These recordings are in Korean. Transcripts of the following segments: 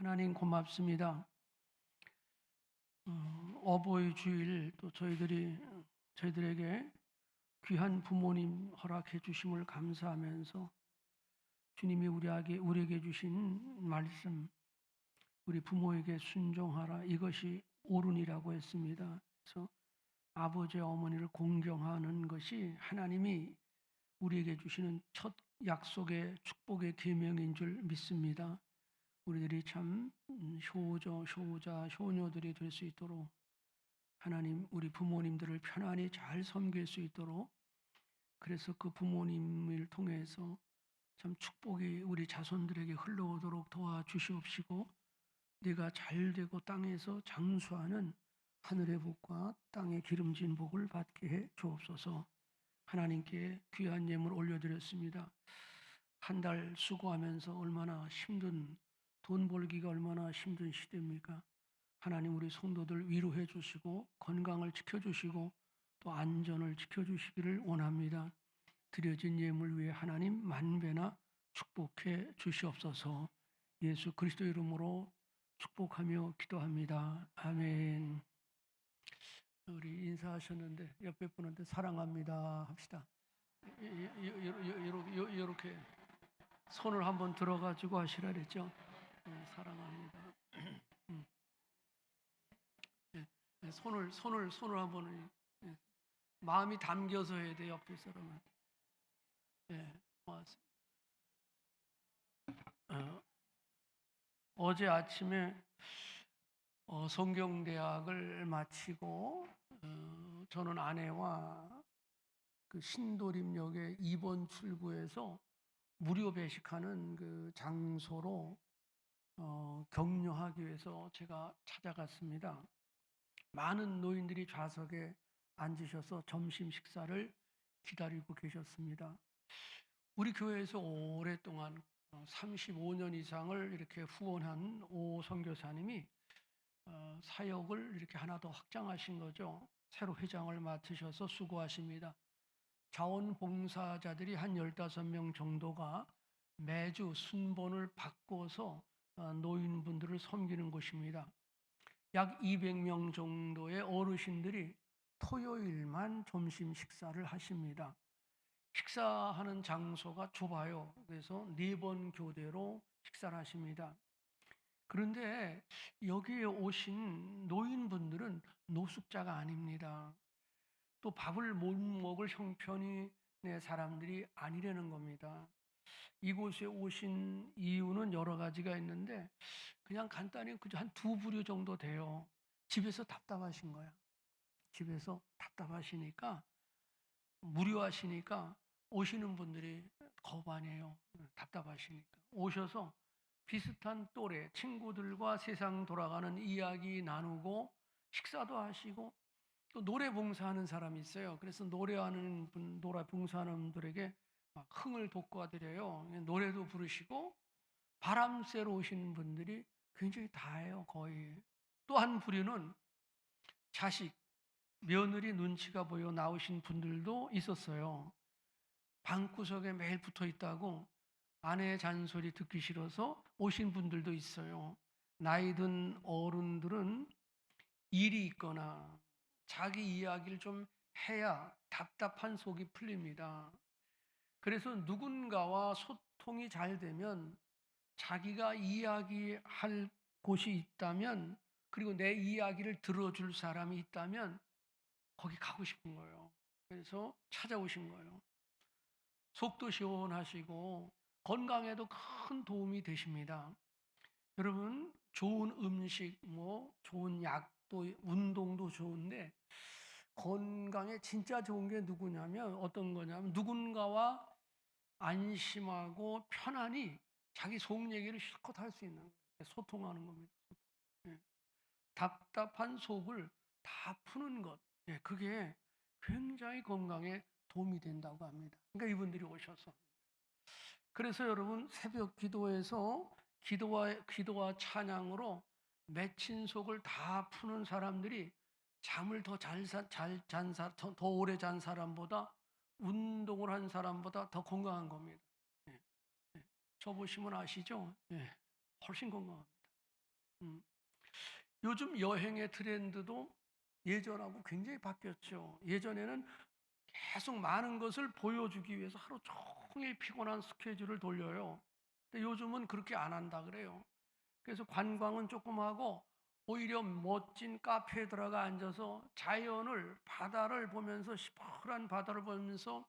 하나님 고맙습니다. 어버이 주일 또 저희들에게 귀한 부모님 허락해 주심을 감사하면서 주님이 우리에게 주신 말씀, 우리 부모에게 순종하라, 이것이 옳으니라고 했습니다. 그래서 아버지 어머니를 공경하는 것이 하나님이 우리에게 주시는 첫 약속의 축복의 계명인 줄 믿습니다. 우리들이 참 효자, 효녀들이 될 수 있도록 하나님 우리 부모님들을 편안히 잘 섬길 수 있도록, 그래서 그 부모님을 통해서 참 축복이 우리 자손들에게 흘러오도록 도와주시옵시고, 내가 잘되고 땅에서 장수하는 하늘의 복과 땅의 기름진 복을 받게 해 주옵소서. 하나님께 귀한 예물 올려드렸습니다. 한 달 수고하면서 얼마나 힘든, 돈 벌기가 얼마나 힘든 시대입니까? 하나님 우리 성도들 위로해 주시고 건강을 지켜주시고 또 안전을 지켜주시기를 원합니다. 드려진 예물 위에 하나님 만배나 축복해 주시옵소서. 예수 그리스도 이름으로 축복하며 기도합니다. 아멘. 우리 인사하셨는데 옆에 분한테 사랑합니다 합시다. 이렇게 손을 한번 들어가지고 하시라 그랬죠. 사랑합니다. 손을 한번, 마음이 담겨서 해야 돼. 옆에 사람한테. 고맙습니다. 어제 아침에 성경대학을 마치고 저는 아내와 그 신도림역의 2번 출구에서 무료 배식하는 그 장소로 격려하기 위해서 제가 찾아갔습니다. 많은 노인들이 좌석에 앉으셔서 점심 식사를 기다리고 계셨습니다. 우리 교회에서 오랫동안 35년 이상을 이렇게 후원한 오 선교사님이 사역을 이렇게 하나 더 확장하신 거죠. 새로 회장을 맡으셔서 수고하십니다. 자원봉사자들이 한 15명 정도가 매주 순번을 바꿔서 노인분들을 섬기는 곳입니다. 약 200명 정도의 어르신들이 토요일만 점심 식사를 하십니다. 식사하는 장소가 좁아요. 그래서 4번 교대로 식사를 하십니다. 그런데 여기에 오신 노인분들은 노숙자가 아닙니다. 또 밥을 못 먹을 형편의 사람들이 아니라는 겁니다. 이곳에 오신 이유는 여러 가지가 있는데 그냥 간단히 그저 한 2부류 정도 돼요. 집에서 답답하신 거야. 집에서 답답하시니까, 무료하시니까 오시는 분들이 거반이에요. 답답하시니까 오셔서 비슷한 또래 친구들과 세상 돌아가는 이야기 나누고 식사도 하시고, 또 노래 봉사하는 사람이 있어요. 그래서 노래 봉사하는 분들에게 막 흥을 돋궈드려요. 노래도 부르시고, 바람 쐬러 오시는 분들이 굉장히 다예요, 거의. 또 한 부류는 자식, 며느리 눈치가 보여 나오신 분들도 있었어요. 방구석에 매일 붙어 있다고 아내의 잔소리 듣기 싫어서 오신 분들도 있어요. 나이 든 어른들은 일이 있거나 자기 이야기를 좀 해야 답답한 속이 풀립니다. 그래서 누군가와 소통이 잘 되면, 자기가 이야기할 곳이 있다면, 그리고 내 이야기를 들어줄 사람이 있다면 거기 가고 싶은 거예요. 그래서 찾아오신 거예요. 속도 시원하시고 건강에도 큰 도움이 되십니다. 여러분, 좋은 음식, 좋은 약도, 운동도 좋은데 건강에 진짜 좋은 게 누구냐면, 어떤 거냐면 누군가와 안심하고 편안히 자기 속 얘기를 실컷 할 수 있는 거예요. 소통하는 겁니다. 답답한 속을 다 푸는 것, 그게 굉장히 건강에 도움이 된다고 합니다. 그러니까 이분들이 오셔서, 그래서 여러분 새벽 기도에서 기도와 찬양으로 맺힌 속을 다 푸는 사람들이 잠을 더 오래 잔 사람보다, 운동을 한 사람보다 더 건강한 겁니다. 저 보시면 아시죠? 훨씬 건강합니다. 음. 요즘 여행의 트렌드도 예전하고 굉장히 바뀌었죠. 예전에는 계속 많은 것을 보여주기 위해서 하루 종일 피곤한 스케줄을 돌려요. 근데 요즘은 그렇게 안 한다 그래요. 그래서 관광은 조금 하고 오히려 멋진 카페에 들어가 앉아서 자연을, 바다를 보면서, 시퍼런 바다를 보면서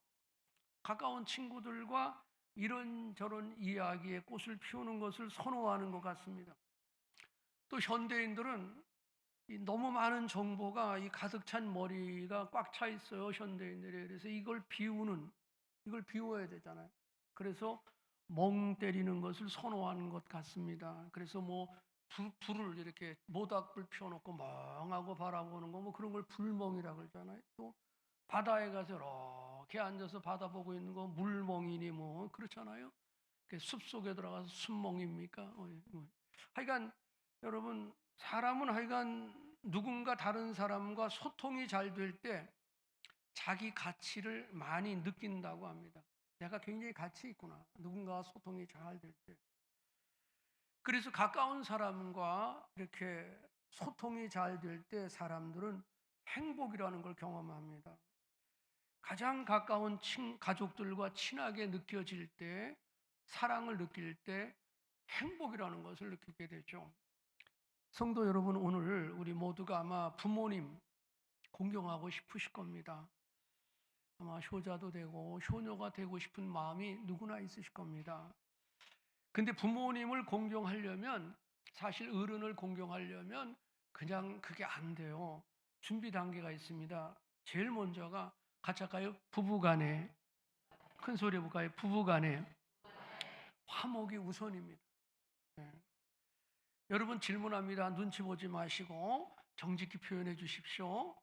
가까운 친구들과 이런저런 이야기의 꽃을 피우는 것을 선호하는 것 같습니다. 또 현대인들은 너무 많은 정보가 이 가득 찬 머리가 꽉 차 있어요, 현대인들이. 그래서 이걸 비워야 되잖아요. 그래서 멍 때리는 것을 선호하는 것 같습니다. 그래서 뭐 불을 이렇게 모닥불 피워놓고 멍하고 바라보는 거 뭐 그런 걸 불멍이라 그러잖아요. 또 바다에 가서 이렇게 앉아서 바다 보고 있는 거 물멍이니 뭐 그렇잖아요. 숲속에 들어가서 숲멍입니까? 하여간 여러분, 사람은 하여간 누군가 다른 사람과 소통이 잘 될 때 자기 가치를 많이 느낀다고 합니다. 내가 굉장히 가치 있구나. 누군가와 소통이 잘 될 때. 그래서 가까운 사람과 이렇게 소통이 잘 될 때 사람들은 행복이라는 걸 경험합니다. 가장 가까운 가족들과 친하게 느껴질 때, 사랑을 느낄 때 행복이라는 것을 느끼게 되죠. 성도 여러분, 오늘 우리 모두가 아마 부모님 공경하고 싶으실 겁니다. 아마 효자도 되고 효녀가 되고 싶은 마음이 누구나 있으실 겁니다. 근데 부모님을 공경하려면, 사실 어른을 공경하려면 그냥 그게 안 돼요. 준비 단계가 있습니다. 제일 먼저가 같이 할까요? 부부간에, 큰 소리 해볼까요? 부부간에 화목이 우선입니다. 네. 여러분 질문합니다. 눈치 보지 마시고 정직히 표현해 주십시오.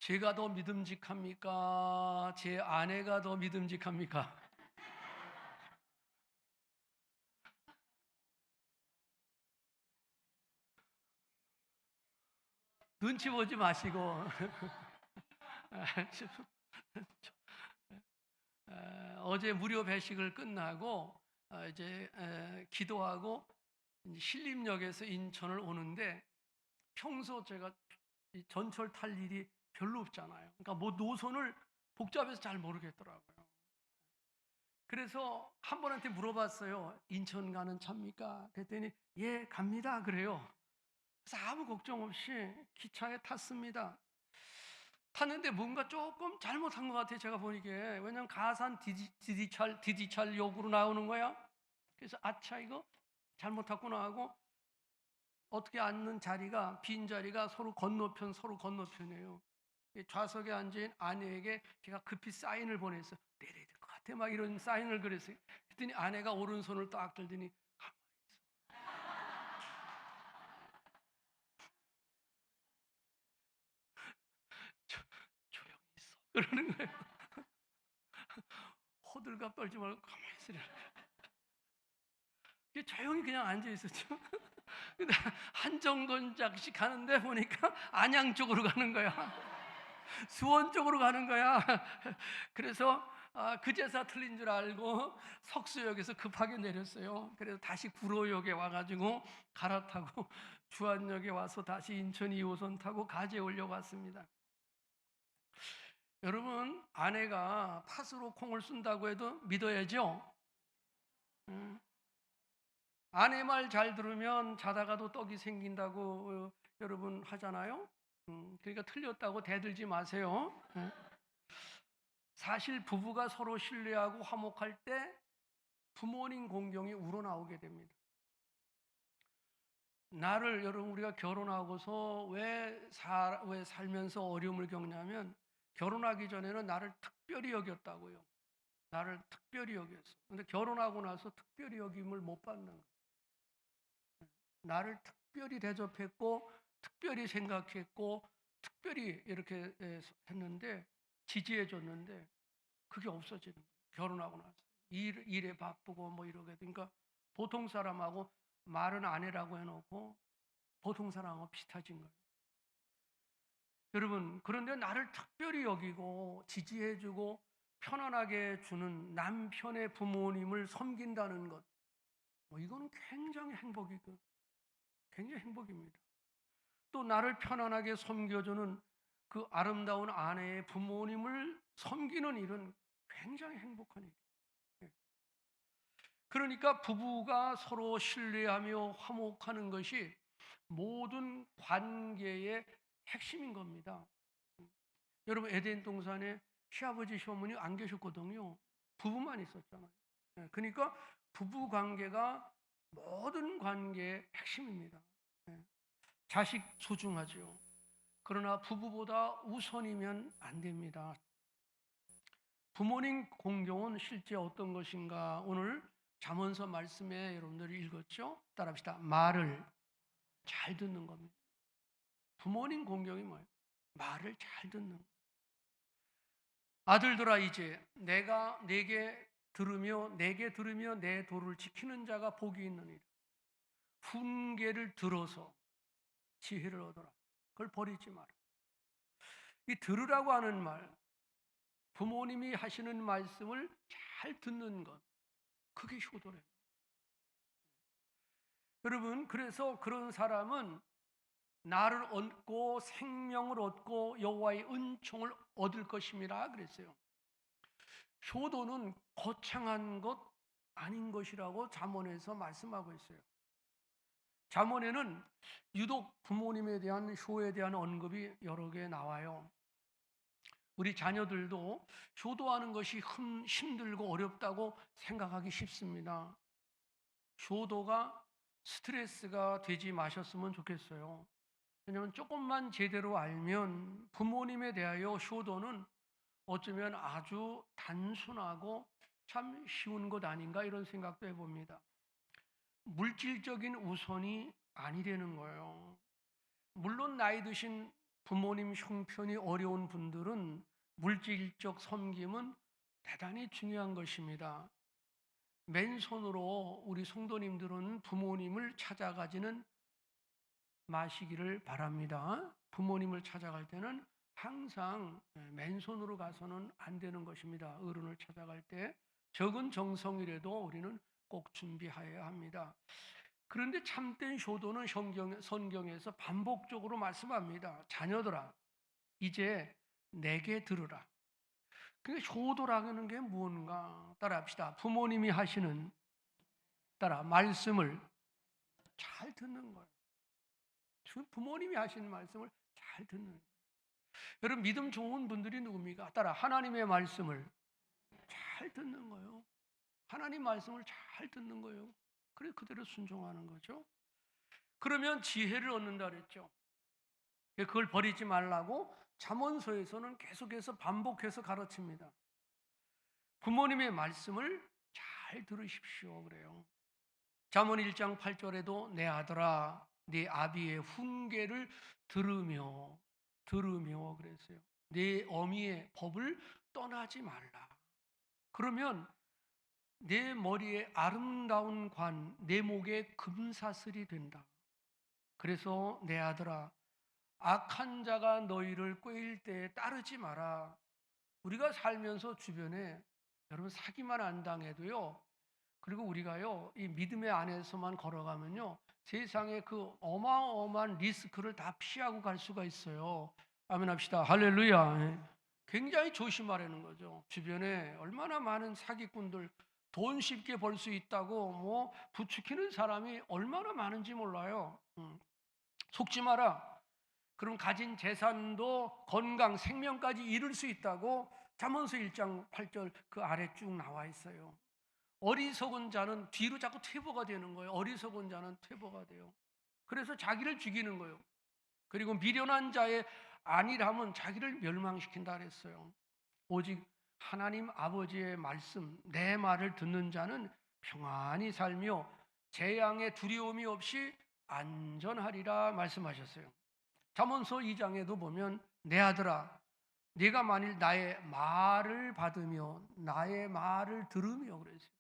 제가 더 믿음직합니까? 제 아내가 더 믿음직합니까? 눈치 보지 마시고 어제 무료 배식을 끝나고 이제 기도하고 이제 신림역에서 인천을 오는데, 평소 제가 이 전철 탈 일이 별로 없잖아요. 그러니까 뭐 노선을 복잡해서 잘 모르겠더라고요. 그래서 한 분한테 물어봤어요. 인천 가는 차입니까? 그랬더니 예, 갑니다. 그래요. 그래서 아무 걱정 없이 기차에 탔습니다. 탔는데 뭔가 조금 잘못한 것 같아요. 제가 보니까. 왜냐면 가산 디디찰 역으로 나오는 거야. 그래서 아차, 이거 잘못했구나 하고 어떻게 앉는 자리가, 빈 자리가 서로 건너편이에요. 좌석에 앉은 아내에게 제가 급히 사인을 보냈어요. 내려야 될 것 같아. 막 이런 사인을 그랬어요. 그랬더니 아내가 오른손을 딱 들더니 조용히 있어. 그러는 거예요. 호들갑 떨지 말고 가만히 있으라. 조용히 그냥 앉아 있었죠. 근데 한정거장씩 가는데 보니까 안양 쪽으로 가는 거야. 수원 쪽으로 가는 거야. 그래서 그제서 틀린 줄 알고 석수역에서 급하게 내렸어요. 그래서 다시 구로역에 와가지고 갈아타고 주안역에 와서 다시 인천 2호선 타고 가지에 올려왔습니다. 여러분, 아내가 팥으로 콩을 쓴다고 해도 믿어야죠. 아내 말 잘 들으면 자다가도 떡이 생긴다고 여러분 하잖아요. 그러니까 틀렸다고 대들지 마세요. 사실 부부가 서로 신뢰하고 화목할 때 부모님 공경이 우러나오게 됩니다. 여러분, 우리가 결혼하고서 왜 살면서 어려움을 겪냐면, 결혼하기 전에는 나를 특별히 여겼다고요. 나를 특별히 여겼어. 근데 결혼하고 나서 특별히 여김을 못 받는 거예요. 나를 특별히 대접했고, 특별히 생각했고, 특별히 이렇게 했는데, 지지해 줬는데, 그게 없어지는 거예요. 결혼하고 나서. 일에 바쁘고 뭐 이러게. 그러니까 보통 사람하고 말은 아내라고 해놓고 보통 사람하고 비슷해진 거예요. 여러분, 그런데 나를 특별히 여기고 지지해주고 편안하게 주는 남편의 부모님을 섬긴다는 것, 뭐 이거는 굉장히 행복이고, 굉장히 행복입니다. 또 나를 편안하게 섬겨주는 그 아름다운 아내의 부모님을 섬기는 일은 굉장히 행복한 일이에요. 그러니까 부부가 서로 신뢰하며 화목하는 것이 모든 관계의 핵심인 겁니다. 여러분, 에덴 동산에 시아버지 시어머니 안 계셨거든요. 부부만 있었잖아요. 그러니까 부부 관계가 모든 관계의 핵심입니다. 자식 소중하죠. 그러나 부부보다 우선이면 안 됩니다. 부모님 공경은 실제 어떤 것인가? 오늘 잠언서 말씀에 여러분들이 읽었죠? 따라합시다. 말을 잘 듣는 겁니다. 부모님 공경이 뭐예요? 말을 잘 듣는 거예요. 아들들아, 이제 내가 내게 들으며 내 도를 지키는 자가 복이 있느니라. 훈계를 들어서 지혜를 얻어라. 그걸 버리지 마라. 이 들으라고 하는 말, 부모님이 하시는 말씀을 잘 듣는 것, 그게 효도래요. 여러분, 그래서 그런 사람은 나를 얻고 생명을 얻고 여호와의 은총을 얻을 것임이라 그랬어요. 효도는 거창한 것 아닌 것이라고 잠언에서 말씀하고 있어요. 잠언에는 유독 부모님에 대한 효에 대한 언급이 여러 개 나와요. 우리 자녀들도 효도하는 것이 힘들고 어렵다고 생각하기 쉽습니다. 효도가 스트레스가 되지 마셨으면 좋겠어요. 왜냐하면 조금만 제대로 알면 부모님에 대하여 효도는 어쩌면 아주 단순하고 참 쉬운 것 아닌가 이런 생각도 해봅니다. 물질적인 우선이 아니라는 거예요. 물론 나이 드신 부모님 형편이 어려운 분들은 물질적 섬김은 대단히 중요한 것입니다. 맨손으로 우리 성도님들은 부모님을 찾아가지는 마시기를 바랍니다. 부모님을 찾아갈 때는 항상 맨손으로 가서는 안 되는 것입니다. 어른을 찾아갈 때 적은 정성이라도 우리는 꼭 준비해야 합니다. 그런데 참된 효도는 성경에서 반복적으로 말씀합니다. 자녀들아, 이제 내게 들으라. 그러니까 효도라는 게 무언가? 따라합시다. 부모님이 하시는 말씀을 잘 듣는 거예요. 부모님이 하시는 말씀을 잘 듣는 거예요. 여러분, 믿음 좋은 분들이 누굽니까? 하나님의 말씀을 잘 듣는 거예요. 하나님 말씀을 잘 듣는 거예요. 그래 그대로 순종하는 거죠. 그러면 지혜를 얻는다 그랬죠. 그걸 버리지 말라고 잠언서에서는 계속해서 반복해서 가르칩니다. 부모님의 말씀을 잘 들으십시오 그래요. 잠언 1장 8절에도 내 아들아 네 아비의 훈계를 들으며 그랬어요. 내 어미의 법을 떠나지 말라. 그러면 내 머리에 아름다운 관, 내 목에 금사슬이 된다. 그래서 내 아들아 악한 자가 너희를 꾀일 때에 따르지 마라. 우리가 살면서 주변에 여러분 사기만 안 당해도요. 그리고 우리가요 이 믿음의 안에서만 걸어가면요 세상에 그 어마어마한 리스크를 다 피하고 갈 수가 있어요. 아멘 합시다. 할렐루야. 굉장히 조심하라는 거죠. 주변에 얼마나 많은 사기꾼들 돈 쉽게 벌 수 있다고 뭐 부추기는 사람이 얼마나 많은지 몰라요. 속지 마라. 그럼 가진 재산도 건강, 생명까지 잃을 수 있다고 잠언서 1장 8절 그 아래 쭉 나와 있어요. 어리석은 자는 뒤로 자꾸 퇴보가 되는 거예요. 어리석은 자는 퇴보가 돼요. 그래서 자기를 죽이는 거예요. 그리고 미련한 자의 안일함은 자기를 멸망시킨다 그랬어요. 오직 하나님 아버지의 말씀, 내 말을 듣는 자는 평안히 살며 재앙의 두려움이 없이 안전하리라 말씀하셨어요. 잠언서 2장에도 보면 내 아들아 네가 만일 나의 말을 받으며 나의 말을 들으며 그랬어요.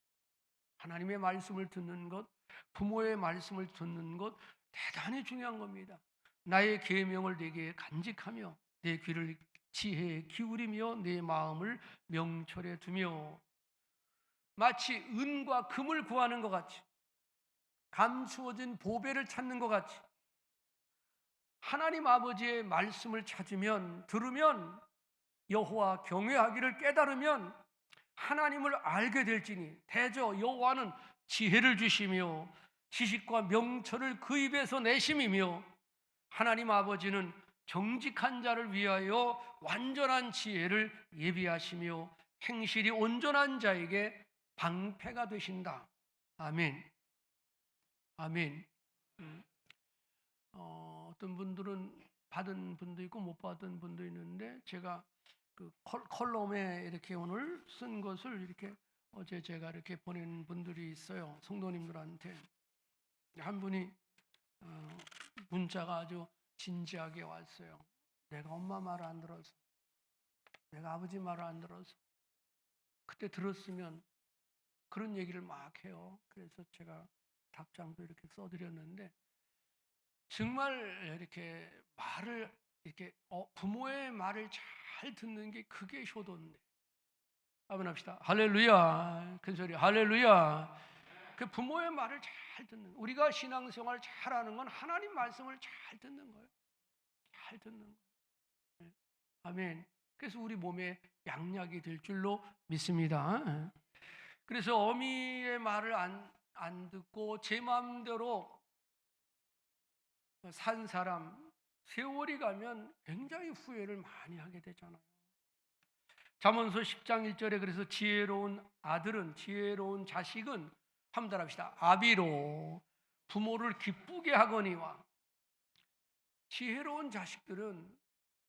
하나님의 말씀을 듣는 것, 부모의 말씀을 듣는 것 대단히 중요한 겁니다. 나의 계명을 네게 간직하며 내 귀를 지혜에 기울이며 내 마음을 명철에 두며 마치 은과 금을 구하는 것 같이 감추어진 보배를 찾는 것 같이 하나님 아버지의 말씀을 찾으면, 들으면, 여호와 경외하기를 깨달으면 하나님을 알게 될지니 대저 여호와는 지혜를 주시며 지식과 명철을 그 입에서 내심이며 하나님 아버지는 정직한 자를 위하여 완전한 지혜를 예비하시며 행실이 온전한 자에게 방패가 되신다. 아멘. 아멘. 어떤 분들은 받은 분도 있고 못 받은 분도 있는데, 제가 그 컬럼에 이렇게 오늘 쓴 것을 이렇게 어제 제가 이렇게 보낸 분들이 있어요. 성도님들한테. 한 분이 문자가 아주 진지하게 왔어요. 내가 엄마 말을 안 들어서, 내가 아버지 말을 안 들어서, 그때 들었으면, 그런 얘기를 막 해요. 그래서 제가 답장도 이렇게 써드렸는데, 정말 이렇게 말을 이렇게 부모의 말을 잘 듣는 게 그게 효도인데. 한번 합시다. 할렐루야. 큰 소리. 할렐루야. 그 부모의 말을 잘 듣는, 우리가 신앙생활 잘하는 건 하나님 말씀을 잘 듣는 거예요. 잘 듣는 거예요. 네. 아멘. 그래서 우리 몸에 양약이 될 줄로 믿습니다. 그래서 어미의 말을 안 듣고 제 마음대로 산 사람, 세월이 가면 굉장히 후회를 많이 하게 되잖아요. 잠언서 10장 1절에 그래서 지혜로운 아들은, 지혜로운 자식은, 한번 따라합시다. 아비로 부모를 기쁘게 하거니와. 지혜로운 자식들은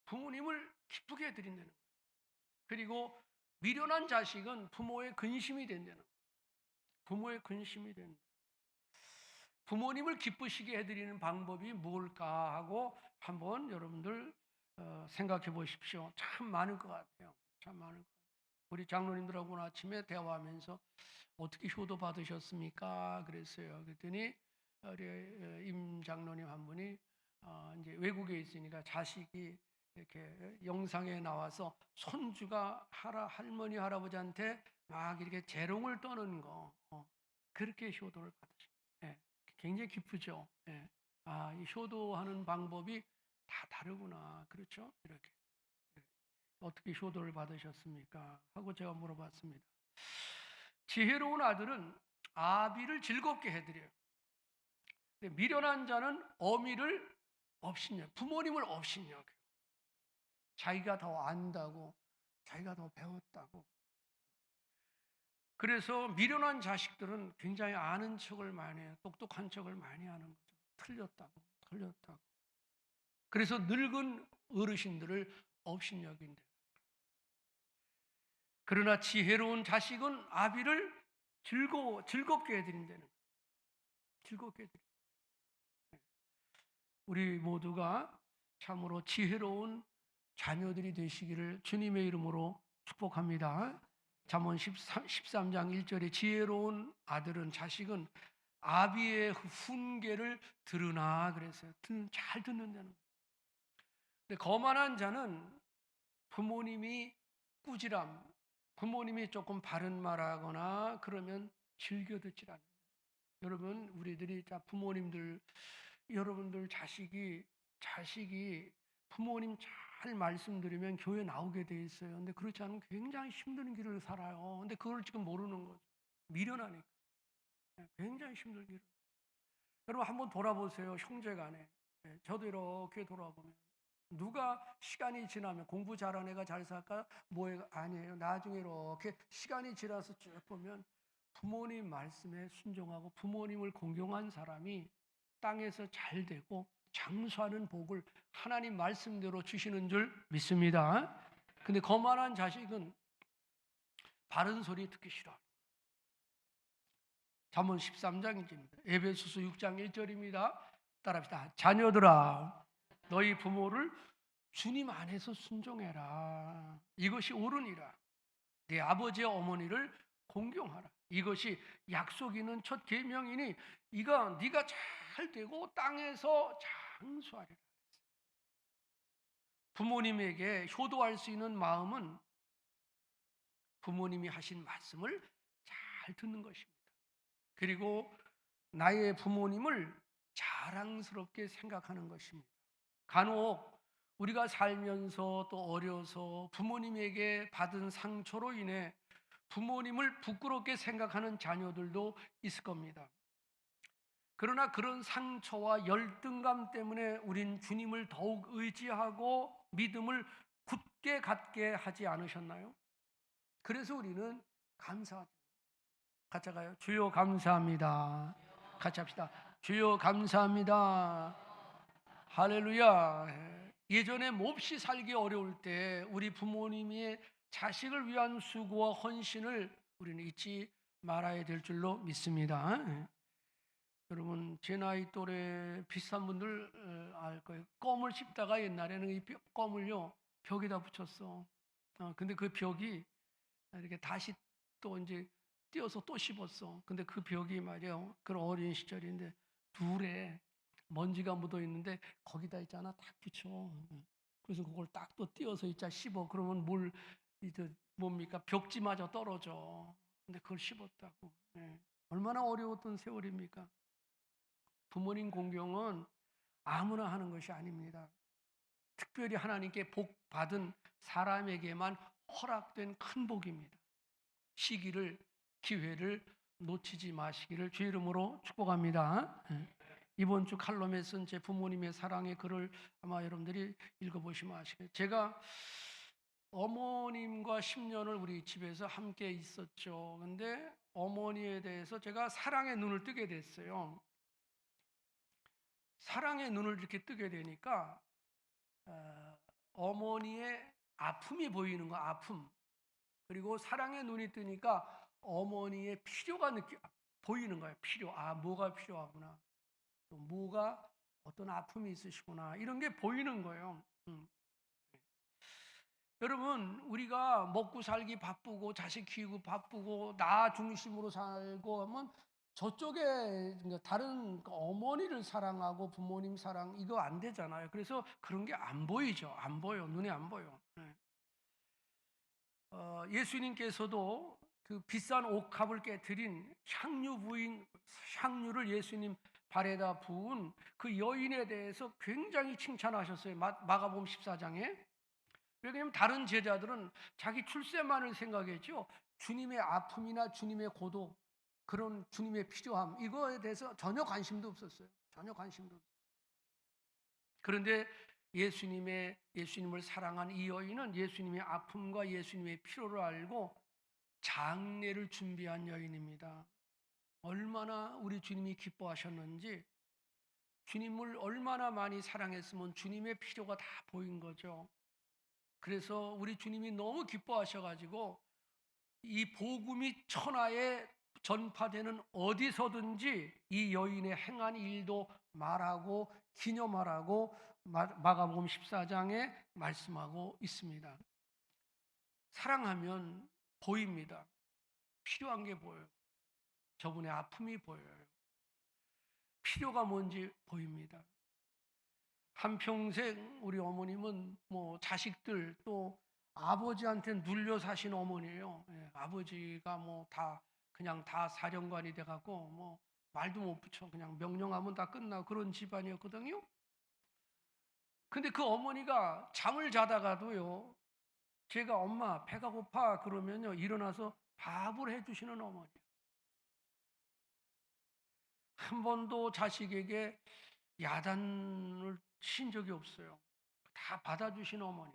부모님을 기쁘게 해드린다는 거예요. 그리고 미련한 자식은 부모의 근심이 된다는 거예요. 부모의 근심이 된다. 부모님을 기쁘시게 해드리는 방법이 뭘까 하고 한번 여러분들 생각해 보십시오. 참 많을 것 같아요. 참 많을 것 같아요. 우리 장로님들하고 아침에 대화하면서 어떻게 효도 받으셨습니까? 그랬어요. 그랬더니 우리 임 장로님 한 분이 이제 외국에 있으니까 자식이 이렇게 영상에 나와서 손주가 할머니 할아버지한테 막 이렇게 재롱을 떠는 거, 그렇게 효도를 받으셨어요. 예, 굉장히 기쁘죠. 예. 이 효도하는 방법이 다 다르구나. 그렇죠? 이렇게. 어떻게 효도를 받으셨습니까? 하고 제가 물어봤습니다. 지혜로운 아들은 아비를 즐겁게 해드려요. 미련한 자는 어미를 업신여겨요. 부모님을 업신여겨요. 자기가 더 안다고, 자기가 더 배웠다고. 그래서 미련한 자식들은 굉장히 아는 척을 많이 해요. 똑똑한 척을 많이 하는 거죠. 틀렸다고. 그래서 늙은 어르신들을 업신여긴다. 그러나 지혜로운 자식은 아비를 즐겁게 해드린다는 거예요. 즐겁게 해드린다. 우리 모두가 참으로 지혜로운 자녀들이 되시기를 주님의 이름으로 축복합니다. 잠언 13장 1절에 지혜로운 아들은, 자식은 아비의 훈계를 들으나 그랬어요. 잘 듣는다는 거예요. 근데 거만한 자는 부모님이 꾸지람, 부모님이 조금 바른 말하거나 그러면 즐겨 듣질 않아요. 여러분, 우리들이 부모님들, 여러분들 자식이 부모님 잘 말씀드리면 교회 나오게 돼 있어요. 근데 그렇지 않으면 굉장히 힘든 길을 살아요. 근데 그걸 지금 모르는 거죠. 미련하니까. 굉장히 힘든 길을. 여러분 한번 돌아보세요. 형제간에. 저도 이렇게 돌아보면 누가 시간이 지나면 공부 잘하는 애가 잘 살까? 뭐가 아니에요. 나중에 이렇게 시간이 지나서 쭉 보면 부모님 말씀에 순종하고 부모님을 공경한 사람이 땅에서 잘 되고 장수하는 복을 하나님 말씀대로 주시는 줄 믿습니다. 근데 거만한 자식은 바른 소리 듣기 싫어. 잠언 13장입니다. 에베소서 6장 1절입니다. 따라합시다. 자녀들아, 너희 부모를 주님 안에서 순종해라. 이것이 옳으니라. 네 아버지와 어머니를 공경하라. 이것이 약속 있는 첫 계명이니 이가 네가 잘 되고 땅에서 장수하리라. 부모님에게 효도할 수 있는 마음은 부모님이 하신 말씀을 잘 듣는 것입니다. 그리고 나의 부모님을 자랑스럽게 생각하는 것입니다. 간혹 우리가 살면서 또 어려서 부모님에게 받은 상처로 인해 부모님을 부끄럽게 생각하는 자녀들도 있을 겁니다. 그러나 그런 상처와 열등감 때문에 우린 주님을 더욱 의지하고 믿음을 굳게 갖게 하지 않으셨나요? 그래서 우리는 감사하죠. 같이 가요. 주여 감사합니다. 같이 합시다. 주여 감사합니다. 할렐루야. 예전에 몹시 살기 어려울 때 우리 부모님이 자식을 위한 수고와 헌신을 우리는 잊지 말아야 될 줄로 믿습니다. 여러분 제 나이 또래 비슷한 분들 알 거예요. 껌을 씹다가 옛날에는 이 껌을요 벽에다 붙였어. 근데 그 벽이 이렇게 다시 또 이제 띄어서 또 씹었어. 근데 그 벽이 말이야 그런 어린 시절인데 둘에 먼지가 묻어 있는데 거기다 있잖아 딱 붙여. 그래서 그걸 딱 또 띄어서 있자 씹어. 그러면 물 이제 뭡니까 벽지마저 떨어져. 근데 그걸 씹었다고. 예. 얼마나 어려웠던 세월입니까? 부모님 공경은 아무나 하는 것이 아닙니다. 특별히 하나님께 복 받은 사람에게만 허락된 큰 복입니다. 시기를 기회를 놓치지 마시기를 주의 이름으로 축복합니다. 이번 주 칼럼에 쓴 제 부모님의 사랑의 글을 아마 여러분들이 읽어보시면 아시겠죠. 제가 어머님과 10년을 우리 집에서 함께 있었죠. 근데 어머니에 대해서 제가 사랑의 눈을 뜨게 됐어요. 사랑의 눈을 이렇게 뜨게 되니까 어머니의 아픔이 보이는 거, 아픔. 그리고 사랑의 눈이 뜨니까 어머니의 필요가 보이는 거예요. 필요. 뭐가 필요하구나. 또 뭐가 어떤 아픔이 있으시구나. 이런 게 보이는 거예요. 여러분, 우리가 먹고 살기 바쁘고 자식 키우고 바쁘고 나 중심으로 살고 하면 저쪽에 다른 어머니를 사랑하고 부모님 사랑 이거 안 되잖아요. 그래서 그런 게 안 보이죠. 안 보여. 눈에 안 보여. 예수님께서도 그 비싼 옥합을 깨뜨린 향유 부인, 향유를 예수님 발에다 부은 그 여인에 대해서 굉장히 칭찬하셨어요. 마가복음 14장에. 왜냐하면 다른 제자들은 자기 출세만을 생각했죠. 주님의 아픔이나 주님의 고독, 그런 주님의 필요함 이거에 대해서 전혀 관심도 없었어요. 전혀 관심도 없었어요. 그런데 예수님을 사랑한 이 여인은 예수님의 아픔과 예수님의 필요를 알고 장례를 준비한 여인입니다. 얼마나 우리 주님이 기뻐하셨는지, 주님을 얼마나 많이 사랑했으면 주님의 필요가 다 보인 거죠. 그래서 우리 주님이 너무 기뻐하셔가지고 이 복음이 천하에 전파되는 어디서든지 이 여인의 행한 일도 말하고 기념하라고 마가복음 14장에 말씀하고 있습니다. 사랑하면 보입니다. 필요한 게 보여요. 저분의 아픔이 보여요. 필요가 뭔지 보입니다. 한평생 우리 어머님은 뭐 자식들 또 아버지한테 눌려 사신 어머니예요. 아버지가 뭐 그냥 다 사령관이 돼갖고 뭐 말도 못 붙여 그냥 명령하면 다 끝나고 그런 집안이었거든요. 근데 그 어머니가 잠을 자다가도요, 제가 엄마 배가 고파 그러면요 일어나서 밥을 해주시는 어머니. 한 번도 자식에게 야단을 친 적이 없어요. 다 받아주시는 어머니.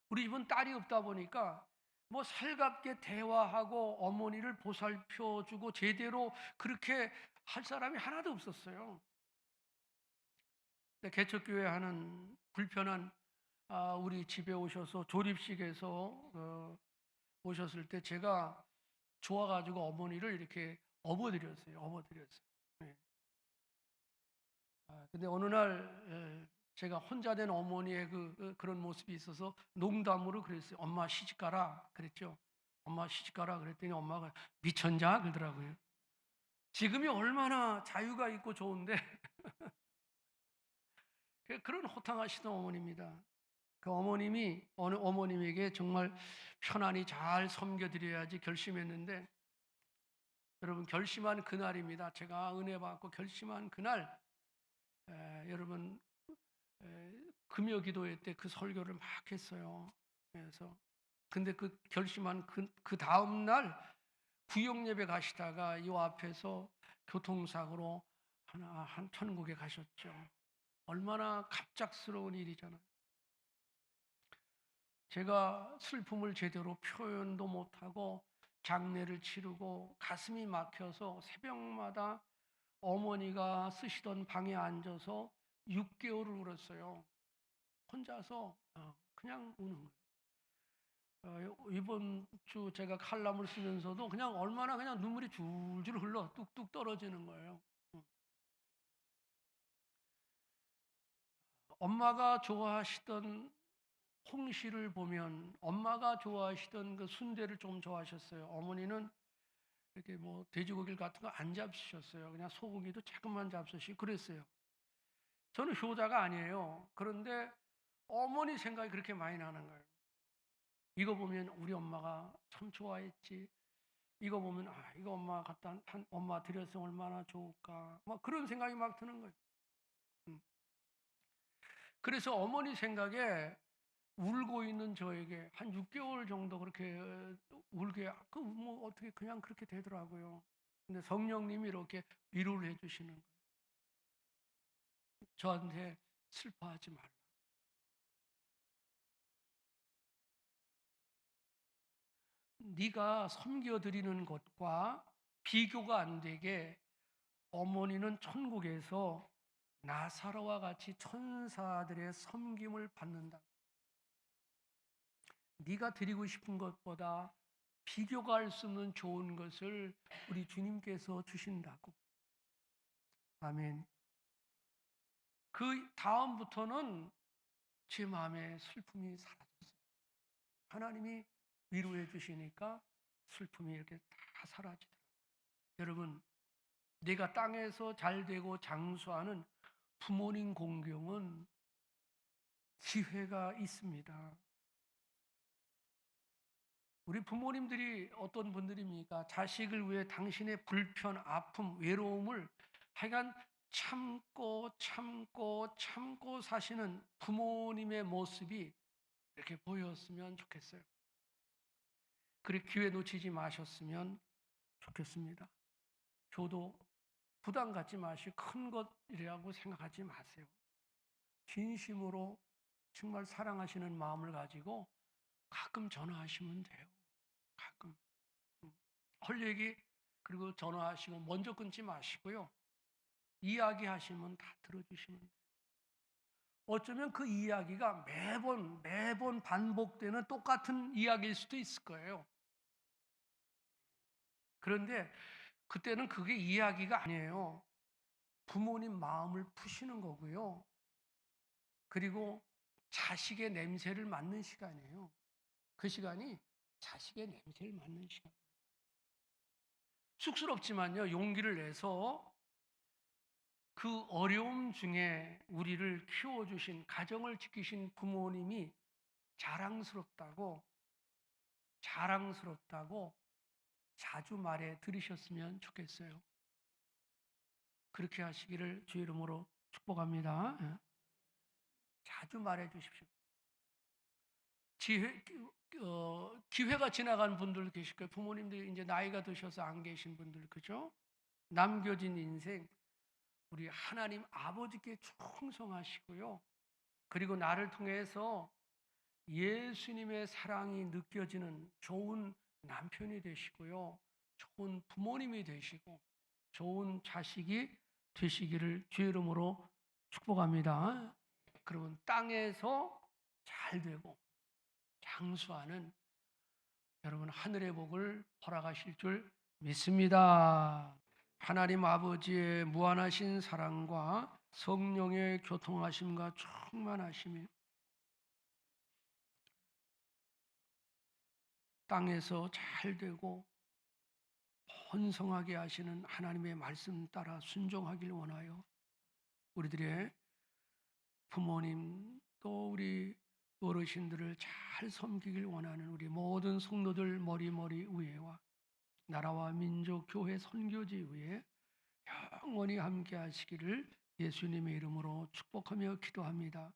우리 집은 딸이 없다 보니까 뭐 살갑게 대화하고 어머니를 보살펴주고 제대로 그렇게 할 사람이 하나도 없었어요. 개척교회 하는 불편한 우리 집에 오셔서 조립식에서 오셨을 때 제가 좋아가지고 어머니를 이렇게 업어드렸어요. 네. 근데 어느 날 제가 혼자 된 어머니의 그런 모습이 있어서 농담으로 그랬어요. 엄마 시집가라 그랬죠. 엄마 시집가라 그랬더니 엄마가 미쳤냐 그러더라고요. 지금이 얼마나 자유가 있고 좋은데 그런 호탕하시던 어머니입니다. 그 어머님이 어느 어머님에게 정말 편안히 잘 섬겨드려야지 결심했는데 여러분 결심한 그날입니다. 제가 은혜 받고 결심한 그날, 여러분 금요 기도회 때 그 설교를 막 했어요. 그래서 근데 그 결심한 그 다음 날 구역 예배 가시다가 이 앞에서 교통사고로 한 천국에 가셨죠. 얼마나 갑작스러운 일이잖아요. 제가 슬픔을 제대로 표현도 못하고 장례를 치르고 가슴이 막혀서 새벽마다 어머니가 쓰시던 방에 앉아서 6개월을 울었어요. 혼자서 그냥 우는 거예요. 이번 주 제가 칼럼을 쓰면서도 그냥 얼마나 그냥 눈물이 줄줄 흘러 뚝뚝 떨어지는 거예요. 엄마가 좋아하시던 홍시를 보면 엄마가 좋아하시던 그 순대를 좀 좋아하셨어요. 어머니는 이렇게 뭐 돼지고기 같은 거 안 잡수셨어요. 그냥 소고기도 조금만 잡수시고 그랬어요. 저는 효자가 아니에요. 그런데 어머니 생각이 그렇게 많이 나는 거예요. 이거 보면 우리 엄마가 참 좋아했지. 이거 보면 이거 엄마 갖다 엄마 드렸으면 얼마나 좋을까. 막 그런 생각이 막 드는 거예요. 그래서 어머니 생각에 울고 있는 저에게 한 6개월 정도 그렇게 울게 뭐 어떻게 그냥 그렇게 되더라고요. 근데 성령님이 이렇게 위로를 해주시는 거예요. 저한테 슬퍼하지 말라. 네가 섬겨드리는 것과 비교가 안 되게 어머니는 천국에서 나사로와 같이 천사들의 섬김을 받는다. 네가 드리고 싶은 것보다 비교가 할 수 없는 좋은 것을 우리 주님께서 주신다고. 아멘. 그 다음부터는 제 마음에 슬픔이 사라졌어요. 하나님이 위로해 주시니까 슬픔이 이렇게 다 사라지더라고요. 여러분, 내가 땅에서 잘 되고 장수하는 부모님 공경은 기회가 있습니다. 우리 부모님들이 어떤 분들입니까? 자식을 위해 당신의 불편, 아픔, 외로움을 하여간 참고 사시는 부모님의 모습이 이렇게 보였으면 좋겠어요. 그렇게 기회 놓치지 마셨으면 좋겠습니다. 저도 부담 갖지 마시고 큰 것이라고 생각하지 마세요. 진심으로 정말 사랑하시는 마음을 가지고 가끔 전화하시면 돼요. 가끔. 할 얘기 그리고 전화하시고 먼저 끊지 마시고요. 이야기하시면 다 들어주시면 돼요. 어쩌면 그 이야기가 매번 반복되는 똑같은 이야기일 수도 있을 거예요. 그런데 그때는 그게 이야기가 아니에요. 부모님 마음을 푸시는 거고요. 그리고 자식의 냄새를 맡는 시간이에요. 그 시간이 자식의 냄새를 맡는 시간. 쑥스럽지만요, 용기를 내서 그 어려움 중에 우리를 키워주신, 가정을 지키신 부모님이 자랑스럽다고 자주 말해 들으셨으면 좋겠어요. 그렇게 하시기를 주 이름으로 축복합니다. 자주 말해 주십시오. 기회가 지나간 분들 계실 거예요. 부모님들이 이제 나이가 드셔서 안 계신 분들, 그죠? 남겨진 인생, 우리 하나님 아버지께 충성하시고요. 그리고 나를 통해서 예수님의 사랑이 느껴지는 좋은 남편이 되시고요. 좋은 부모님이 되시고 좋은 자식이 되시기를 주의 이름으로 축복합니다. 그러면 땅에서 잘 되고 장수하는 여러분 하늘의 복을 허락하실 줄 믿습니다. 하나님 아버지의 무한하신 사랑과 성령의 교통하심과 충만하심이 땅에서 잘 되고 번성하게 하시는 하나님의 말씀 따라 순종하길 원하여 우리들의 부모님 또 우리 어르신들을 잘 섬기길 원하는 우리 모든 성도들 머리 위에와 나라와 민족, 교회, 선교지 위에 영원히 함께 하시기를 예수님의 이름으로 축복하며 기도합니다.